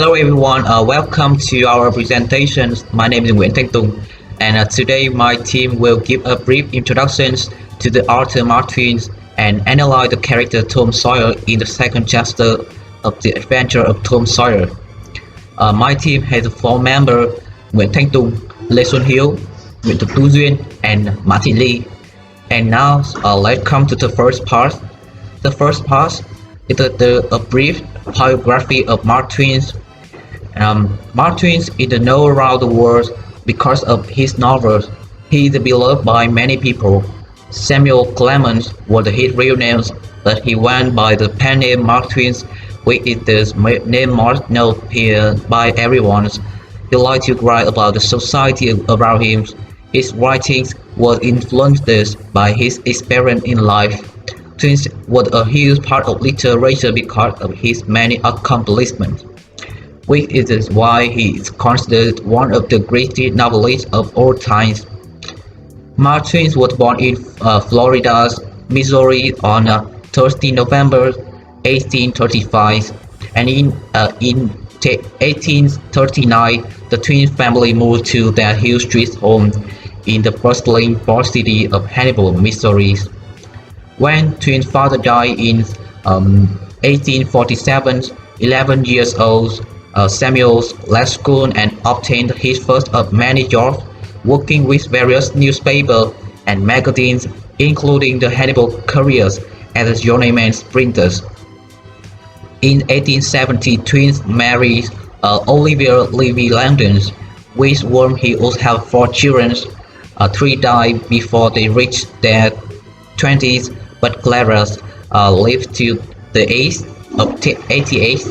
Hello everyone, welcome to our presentation. My name is Nguyễn Thanh Tùng, and today my team will give a brief introduction to the author Mark Twain and analyze the character Tom Sawyer in the second chapter of the adventure of Tom Sawyer. My team has four members: Nguyễn Thanh Tùng, Lê Xuân Hiếu, Nguyễn Thực Tú Duyên, and Mã Thị Ly. And now let's come to the first part. The first part is a brief biography of Mark Twain. Mark Twain is known around the world because of his novels. He is beloved by many people. Samuel Clemens was his real name, but he went by the pen name Mark Twain, which is the name most known here by everyone. He liked to write about the society around him. His writings were influenced by his experience in life. Twain was a huge part of literature because of his many accomplishments, which is why he is considered one of the greatest novelists of all time. Mark Twain was born in Florida, Missouri on 30 November 1835, and in 1839 the Twain family moved to their Hill Street home in the bustling port city of Hannibal, Missouri. When Twain's father died in 1847, 11 years old, Samuel left school and obtained his first of many jobs, working with various newspapers and magazines, including the Hannibal Couriers as a journeyman sprinter. In 1870, Twain married Olivia Levy Langdon, with whom he would have four children. Three died before they reached their 20s, but Clara lived to the age of 88.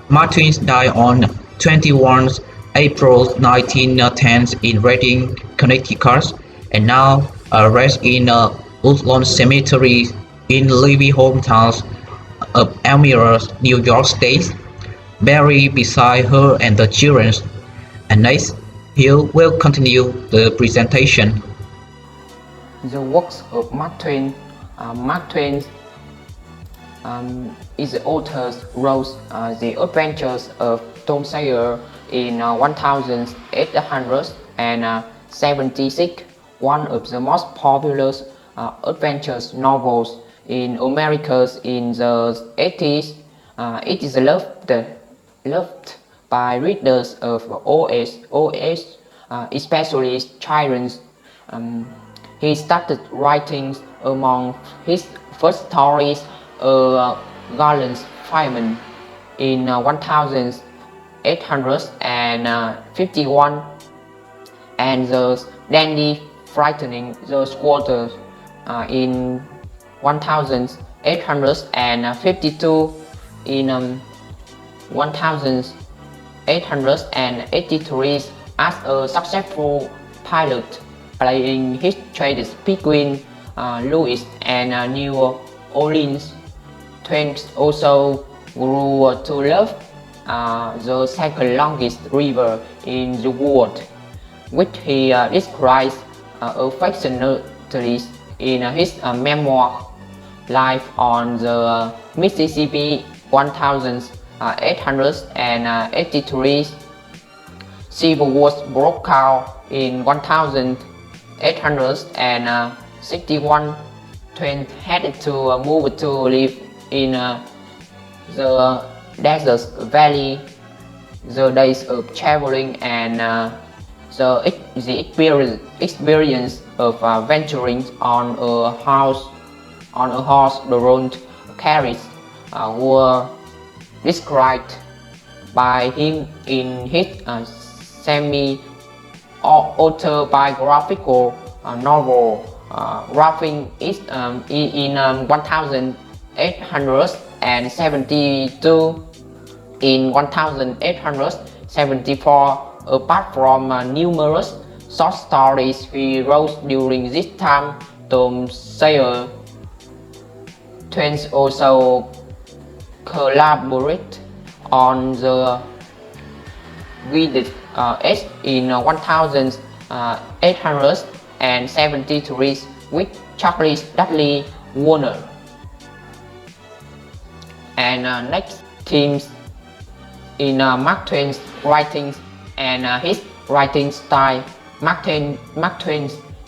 Mark Twain died on 21 April 1910 in Reading, Connecticut, and now rests in Woodlawn Cemetery in Levy's hometown of Elmira, New York State, buried beside her and the children. And next, Hill will continue the presentation. The works of Mark Twain. Mark Twain is the author wrote The Adventures of Tom Sawyer in 1876, one of the most popular adventures novels in America in the 80s. It is loved by readers of all ages, especially children. He started writing among his first stories, Garland's Fireman, in 1851, and the Dandy Frightening the Squatter in 1852. In 1883, as a successful pilot, playing his trades between Louis and New Orleans. Twain also grew to love the second longest river in the world, which he describes affectionately in his memoir, Life on the Mississippi, 1883. Civil War broke out in 1861. Twain had to move to live in the desert valley. The days of traveling and the experience of venturing on a horse-drawn carriage were described by him in his semi-autobiographical novel Roughing It in 1872. In 1874, apart from numerous short stories he wrote during this time, Tom Sawyer. Twain also collaborated on the Gilded Age in 1873 with Charles Dudley Warner. And next teams in Mark Twain's writings and his writing style. Mark Twain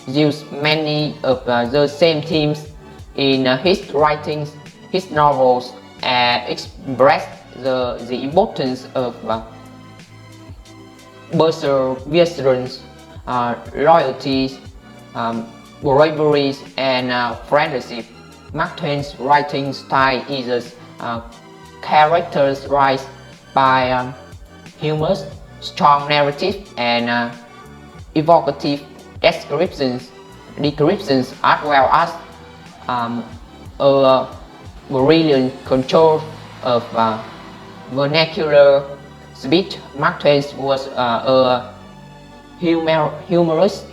used many of the same themes in his writings. His novels expressed the importance of perseverance, loyalty, bravery, and friendship. Mark Twain's writing style is characterized by humor, strong narrative, and evocative descriptions as well as a brilliant control of vernacular speech. Mark Twain was a humorist,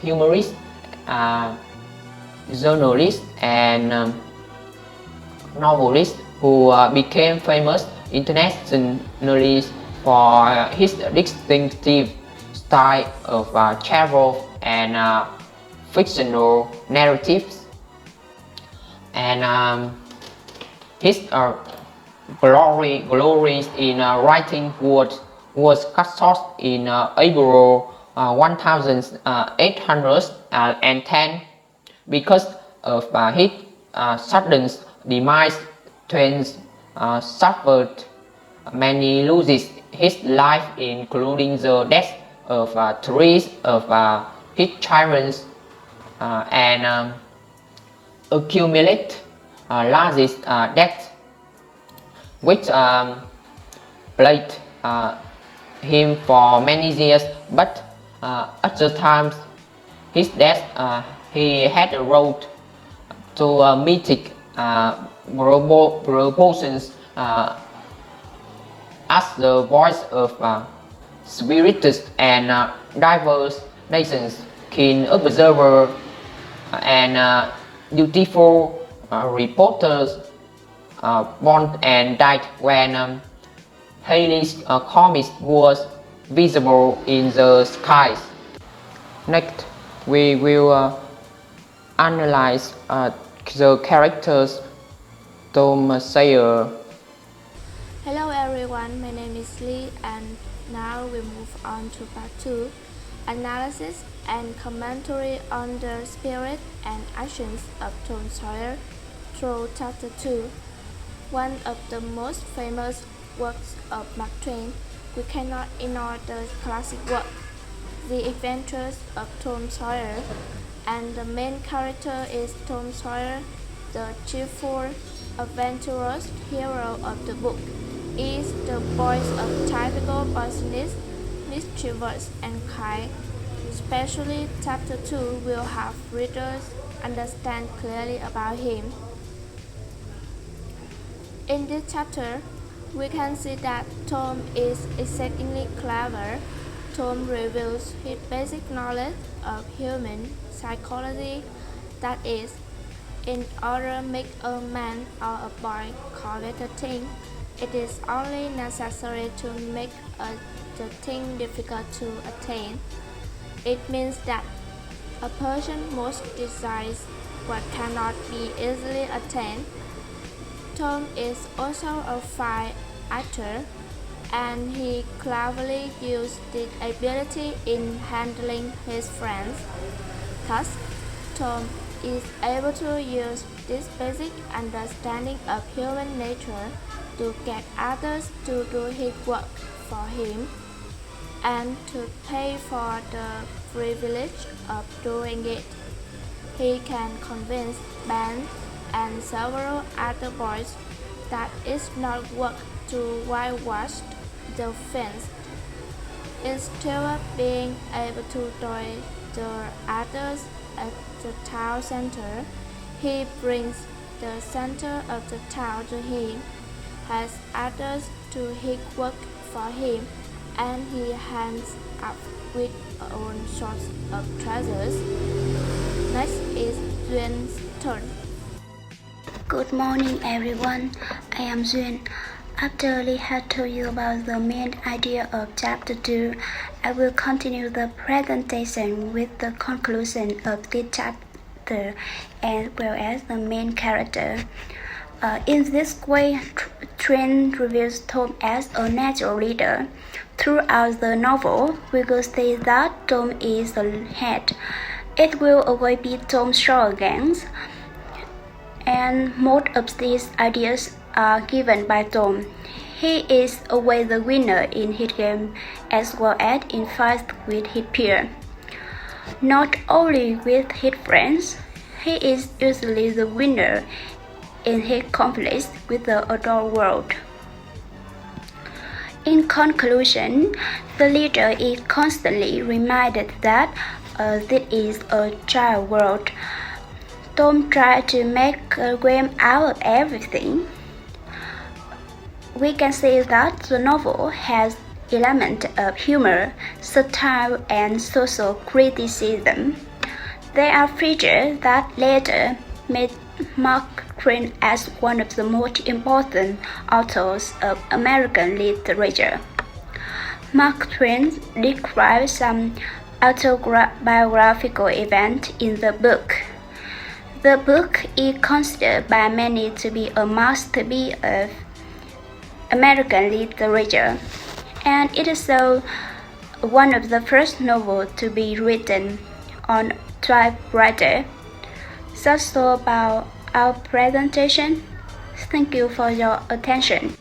journalist, and novelist who became famous internationally for his distinctive style of travel and fictional narratives, and his glory in writing was cut short in April 1810 because of his sudden demise. Twain suffered many losses his life, including the death of three of his children and accumulate largest debt, which plagued him for many years. But at the time his death, he had wrote to mythic proportions as the voice of spirited and diverse nations, keen observer and dutiful reporters, born and died when Halley's comet was visible in the skies. Next, we will analyze the characters Tom Sawyer. Hello everyone, my name is Lee, and now we move on to part 2, analysis and commentary on the spirit and actions of Tom Sawyer through chapter 2. One of the most famous works of Mark Twain, we cannot ignore the classic work, The Adventures of Tom Sawyer, and the main character is Tom Sawyer, the cheerful, adventurous hero of the book. Is the voice of typical botanist, mischievous and kind. Especially chapter 2 will have readers understand clearly about him. In this chapter, we can see that Tom is exceedingly clever. Tom reveals his basic knowledge of human psychology, that is, in order to make a man or a boy covet a thing, it is only necessary to make the thing difficult to attain. It means that a person most desires what cannot be easily attained. Tom is also a fine actor, and he cleverly used this ability in handling his friends. Thus, Tom is able to use this basic understanding of human nature to get others to do his work for him and to pay for the privilege of doing it. He can convince Ben and several other boys that it's not work to whitewash the fence. Instead of being able to join the others at the town center, he brings the center of the town to him, has others to his work for him, and he hands up with all sorts of treasures. Next is Duyên turn. Good morning everyone, I am Duyên. After Lee had told you about the main idea of chapter 2, I will continue the presentation with the conclusion of this chapter as well as the main character. In this way, Twain reviews Tom as a natural leader. Throughout the novel, we will see that Tom is the head. It will always be Tom's slogans, and most of these ideas are given by Tom. He is always the winner in his game as well as in fights with his peers. Not only with his friends, he is usually the winner in his conflicts with the adult world. In conclusion, the leader is constantly reminded that this is a child world. Tom tries to make a game out of everything. We can see that the novel has elements of humor, satire, and social criticism. There are features that later made Mark Twain as one of the most important authors of American literature. Mark Twain describes some autobiographical events in the book. The book is considered by many to be a masterpiece of American literature, and it is also one of the first novels to be written on typewriter. That's all about our presentation. Thank you for your attention.